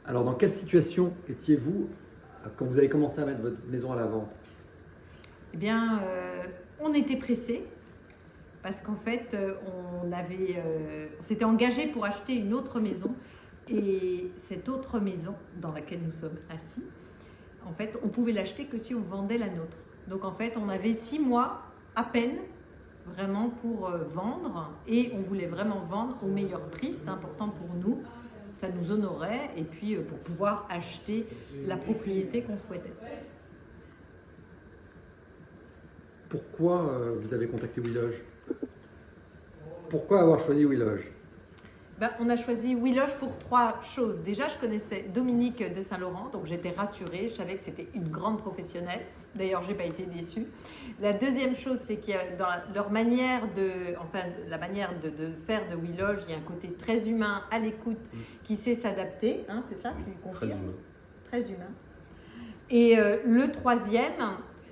Alors, dans quelle situation étiez-vous quand vous avez commencé à mettre votre maison à la vente? Eh bien, on était pressés parce qu'en fait, on s'était engagé pour acheter une autre maison. Et cette autre maison dans laquelle nous sommes assis, en fait, on pouvait l'acheter que si on vendait la nôtre. Donc en fait, on avait 6 mois à peine vraiment pour vendre et on voulait vraiment vendre au meilleur prix. C'est important pour nous, ça nous honorait et puis pour pouvoir acheter la propriété qu'on souhaitait. Pourquoi vous avez contacté WeLoge? Pourquoi avoir choisi WeLoge? On a choisi WeLoge pour 3 choses. Déjà, je connaissais Dominique de Saint-Laurent, donc j'étais rassurée. Je savais que c'était une grande professionnelle. D'ailleurs, je n'ai pas été déçue. La deuxième chose, c'est qu'il y a dans leur manière la manière de faire de WeLoge, il y a un côté très humain, à l'écoute, qui sait s'adapter. Hein, c'est ça, tu confirmes? Très humain. Et le troisième,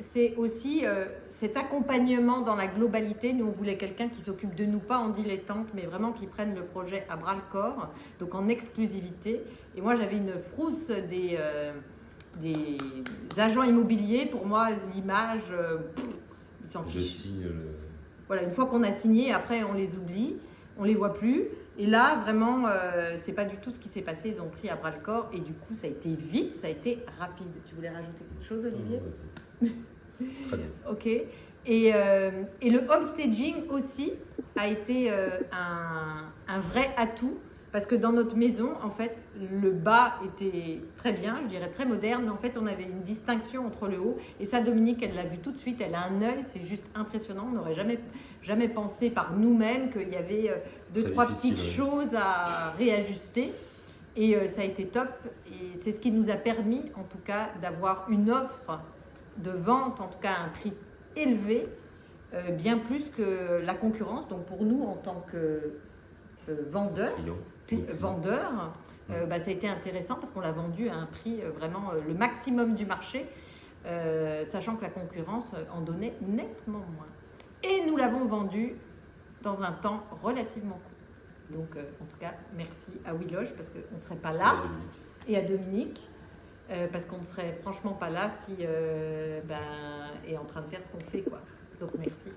c'est aussi cet accompagnement dans la globalité. Nous, on voulait quelqu'un qui s'occupe de nous, pas en dilettante, mais vraiment qui prenne le projet à bras le corps, donc en exclusivité. Et moi, j'avais une frousse des agents immobiliers. Pour moi, l'image, ils s'en fichent. Je signe le... Voilà, une fois qu'on a signé, après, on les oublie, on les voit plus. Et là, vraiment, c'est pas du tout ce qui s'est passé. Ils ont pris à bras le corps et du coup, ça a été vite, ça a été rapide. Tu voulais rajouter quelque chose, Olivier? Très bien. Ok. Et le homestaging aussi a été un vrai atout parce que dans notre maison, en fait, le bas était très bien, je dirais très moderne, mais en fait, on avait une distinction entre le haut. Et ça, Dominique, elle l'a vu tout de suite, elle a un œil, c'est juste impressionnant. On n'aurait jamais pensé par nous-mêmes qu'il y avait 2-3 petites choses à réajuster. Et ça a été top. Et c'est ce qui nous a permis, en tout cas, d'avoir une offre de vente, en tout cas à un prix élevé, bien plus que la concurrence. Donc pour nous, en tant que vendeurs, ça a été intéressant parce qu'on l'a vendu à un prix vraiment le maximum du marché, sachant que la concurrence en donnait nettement moins. Et nous l'avons vendu dans un temps relativement court. Donc en tout cas, merci à WeLoge parce qu'on ne serait pas là, et à Dominique. Parce qu'on ne serait franchement pas là si est en train de faire ce qu'on fait, quoi. Donc merci.